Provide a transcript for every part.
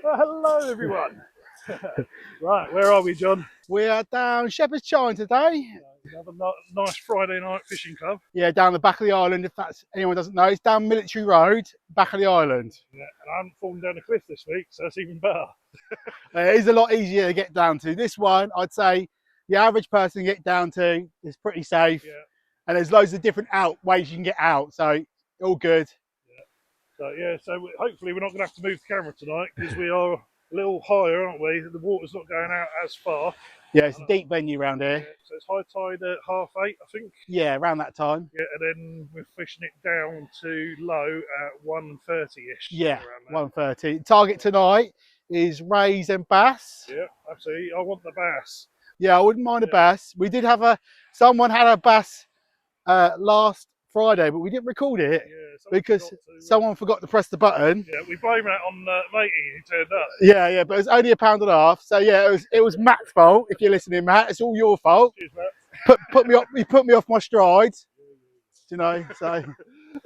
Well, hello everyone. Right, where are we, John? We are down Shepherd's Chine today. Another nice Friday night fishing club. Yeah, down the back of the island, if that's anyone doesn't know. It's down Military Road, back of the island. Yeah, and I haven't fallen down a cliff this week, so that's even better. It is a lot easier to get down to. This one, I'd say the average person to get down to is pretty safe. Yeah. And there's loads of different ways you can get out, so all good. So hopefully we're not going to have to move the camera tonight because we are a little higher, aren't we? The water's not going out as far. Yeah, it's a deep venue around here. Yeah, so it's high tide at 8:30, I think. Yeah, around that time. Yeah, and then we're fishing it down to low at 1:30ish. Yeah, 1:30. Target tonight is rays and bass. Yeah, absolutely. I want the bass. Yeah, I wouldn't mind a bass. We did have someone had a bass last Friday, but we didn't record it because someone forgot to press the button. Yeah, we blame that on matey who turned up. Yeah, but it was only £1.50. So yeah, it was Matt's fault. If you're listening, Matt, it's all your fault. Cheers, Matt. He put me off my stride. You know, so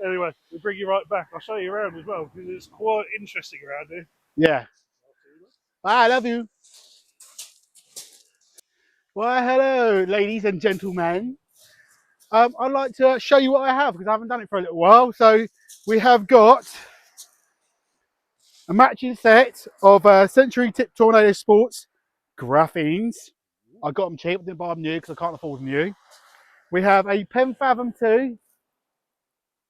anyway, we'll bring you right back. I'll show you around as well because it's quite interesting around here. Yeah. I love you. Well, hello, ladies and gentlemen. I'd like to show you what I have because I haven't done it for a little while. So we have got a matching set of Century Tip Tornado Sports graphines. I got them cheap, I didn't buy them new because I can't afford them new. We have a Pen Fathom 2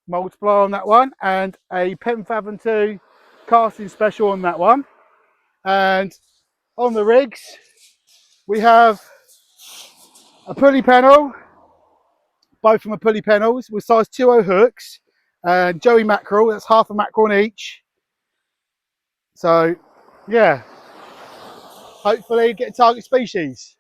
multiplier on that one and a Pen Fathom 2 casting special on that one. And on the rigs, we have a pulley panel, both from a pulley panels with size 2.0 hooks and Joey mackerel, that's half a mackerel on each. So yeah, hopefully get a target species.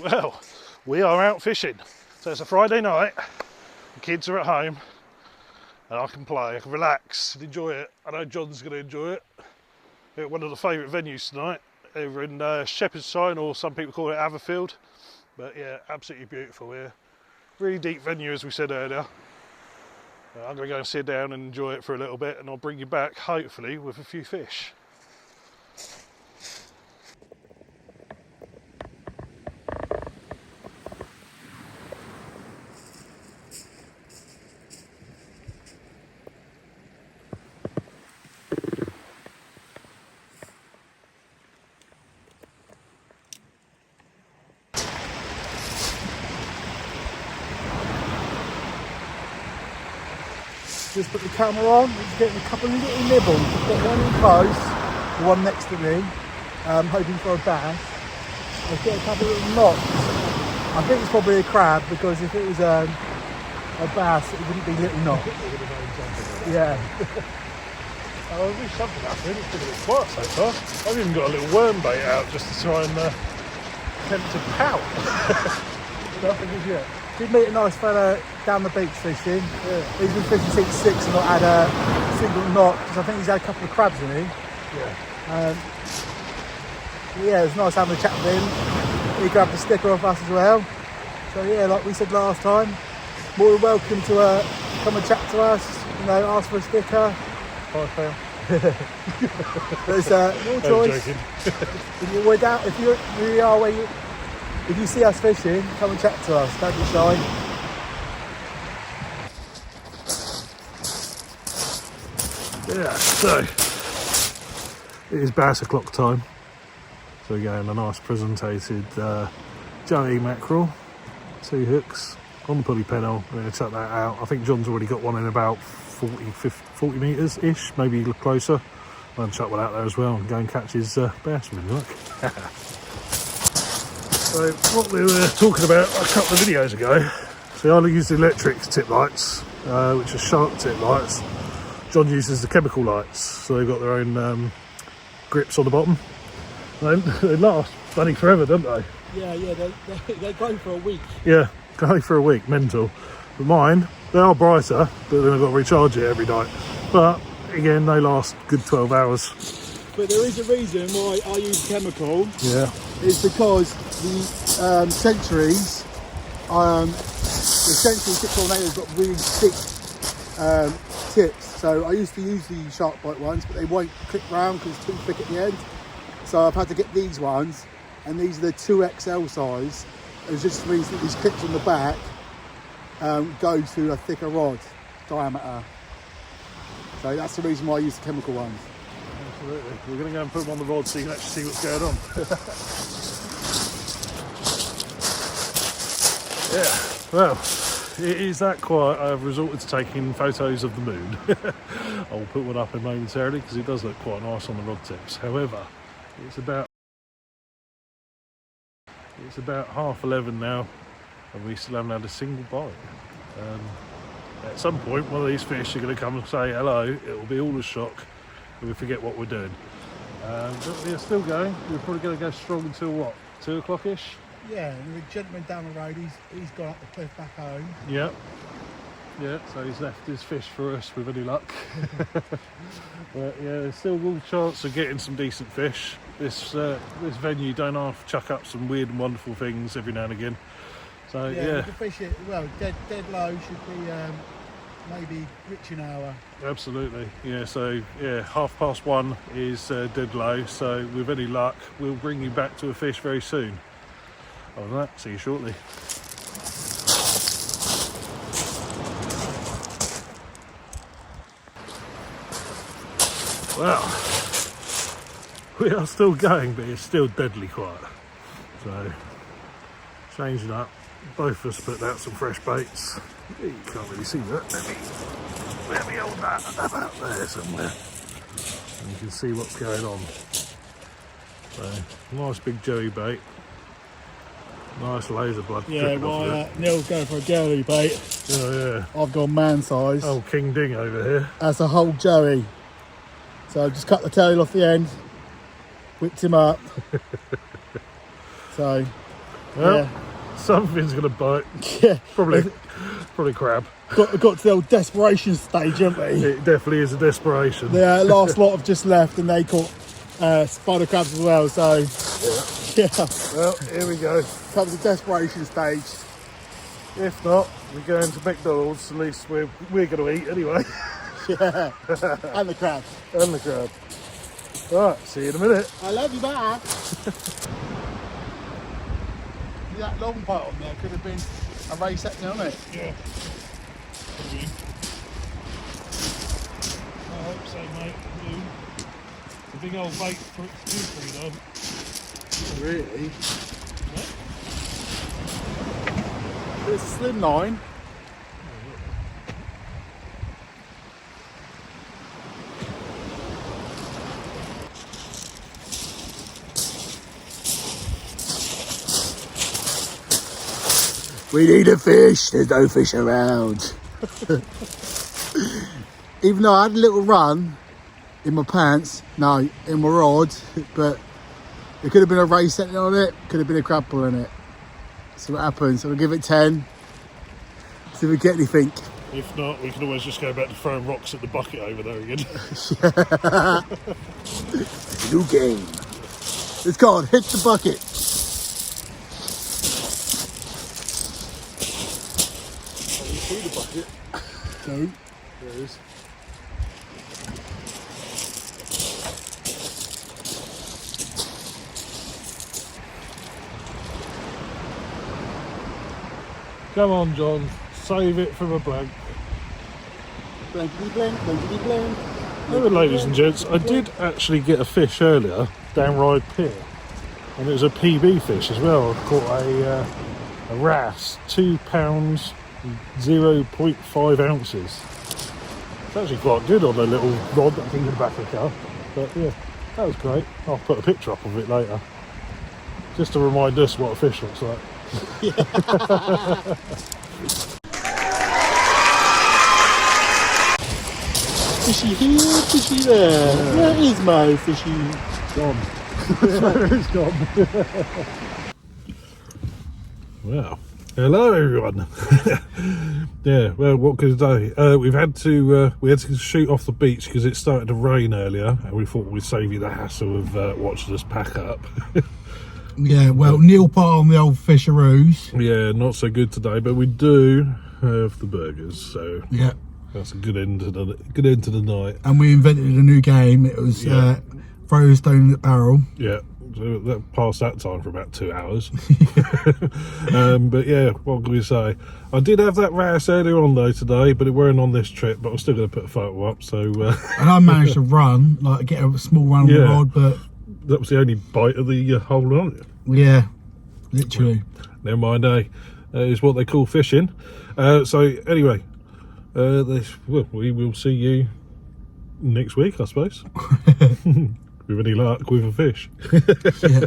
Well, we are out fishing. So it's a Friday night, the kids are at home, and I can play, I can relax and enjoy it. I know John's going to enjoy it. We're at one of the favourite venues tonight, over in Shepard's Chine, or some people call it Haverfield. But yeah, absolutely beautiful here. Really deep venue, as we said earlier. I'm going to go and sit down and enjoy it for a little bit, and I'll bring you back, hopefully, with a few fish. Just put the camera on, just getting a couple of little nibbles. I've got one in close, the one next to me. I'm hoping for a bass. I've got a couple of little knocks. I think it's probably a crab because if it was a bass, it wouldn't be little knocks. Yeah. Oh, there's something happening. It's been a bit quiet so far. I've even got a little worm bait out just to try and attempt to pout. Nothing as yet. Did meet a nice fella down the beach fishing. Yeah. He's been fishing since 6 and not had a single knock because I think he's had a couple of crabs in him. Yeah. Yeah, it was nice having a chat with him. He grabbed a sticker off us as well. So yeah, like we said last time, more than welcome to come and chat to us. You know, ask for a sticker. Hi, Phil. There's your choice. If you see us fishing, come and chat to us. Don't be shy. Yeah, so it is bass o'clock time. So again, a nice presentated Joey mackerel, 2 hooks on the pulley pedal. We're going to chuck that out. I think John's already got one in about 40 metres ish, maybe look closer. I'm going to chuck one out there as well and go and catch his bass with luck. So what we were talking about a couple of videos ago, so I use the electric tip lights, which are sharp tip lights. John uses the chemical lights, so they've got their own grips on the bottom. They last bloody forever, don't they? Yeah, they go for a week. Yeah, go for a week, mental. But mine, they are brighter, but then I've got to recharge it every night. But again, they last good 12 hours. But there is a reason why I use chemical. Yeah. It's because the Centuries, the Century tip tornado's got really thick tips. So I used to use the sharp bite ones, but they won't clip round because it's too thick at the end. So I've had to get these ones, and these are the 2XL size. It just means that these clips on the back go to a thicker rod diameter. So that's the reason why I use the chemical ones. Absolutely. We're going to go and put them on the rod so you can actually see what's going on. Yeah, well, it is that quiet. I've resorted to taking photos of the moon. I'll put one up in momentarily because it does look quite nice on the rod tips. However, it's about 11:30 now, and we still haven't had a single bite. At some point, one of these fish are going to come and say hello. It will be all a shock, and we forget what we're doing. But we're still going. We're probably going to go strong until what, 2 o'clock-ish? Yeah, and the gentleman down the road, he's gone up the cliff back home. Yep. Yeah, so he's left his fish for us with any luck. But yeah, there's still a good chance of getting some decent fish. This venue don't half chuck up some weird and wonderful things every now and again. So yeah. The fish, well, dead low should be maybe rich an hour. Absolutely, yeah. So yeah, 1:30 is dead low. So with any luck, we'll bring you back to a fish very soon. Other than that, see you shortly. Well, we are still going, but it's still deadly quiet. So, changing up. Both of us put out some fresh baits. You can't really see that. Let me hold that about there somewhere. And you can see what's going on. So, nice big joey bait. Nice laser blood. Yeah, well, Neil's going for a girly bait. Oh yeah. I've gone man size. Oh, King Ding over here. That's a whole joey. So I just cut the tail off the end, whipped him up. So, well, yeah. Something's going to bite. Yeah. Probably crab. Got to the old desperation stage, haven't we? It definitely is a desperation. The last lot have just left and they caught spider crabs as well, so yeah. Well, here we go. Comes the desperation stage. If not, we're going to McDonald's. At least we're going to eat anyway. Yeah. And the crab. And the crab. Right, see you in a minute. I love you back. That long part on there could have been a race setting on it. Yeah. I hope so, mate. It's a big old bait for it to do for you, though. Really? Yeah. It's a slim line. We need a fish, there's no fish around. Even though I had a little run in my pants, no, in my rod, but it could have been a ray setting on it, could have been a crab pulling it. See what happens, so we'll give it 10, see if we get anything. If not, we can always just go back to throwing rocks at the bucket over there again. New game. It's called Hit the Bucket. See the bucket? No. There it is. Come on, John. Save it from a blank. Blankety blank, blankety blank. Anyway, ladies and gents, I did actually get a fish earlier down Ride Pier. And it was a PB fish as well. I caught a wrasse, 2 pounds, 0.5 ounces. It's actually quite good on a little rod that I'm thinking back of the car. But yeah, that was great. I'll put a picture up of it later. Just to remind us what a fish looks like. Fishy here, fishy there. Yeah. Where is my fishy? Gone. It's gone. Well, hello everyone. Yeah, well, what could I do? We had to shoot off the beach because it started to rain earlier, and we thought we'd save you the hassle of watching us pack up. Yeah, well, Neil part on the old fisheroos. Yeah, not so good today, but we do have the burgers, so Yeah. that's a good end to the night. And we invented a new game. It was throw a stone in the barrel. Yeah, so that passed that time for about 2 hours. But yeah, what can we say? I did have that wrasse earlier on though today, but it weren't on this trip. But I'm still going to put a photo up. So And I managed to run, like get a small run on the rod, but that was the only bite of the whole run. yeah, literally. Never mind, is what they call fishing. So anyway, we will see you next week, I suppose. With any luck with a fish. Yeah.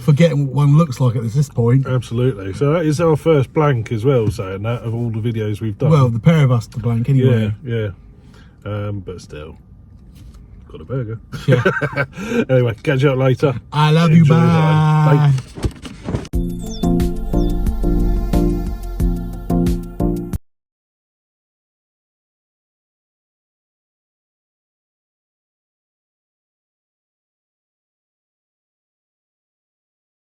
Forgetting what one looks like at this point. Absolutely. So that is our first blank as well, saying that, of all the videos we've done. Well, the pair of us to blank anyway. Yeah. But still, got a burger. Yeah. Anyway, catch you up later. I love you, Enjoy the bye. ride. Bye.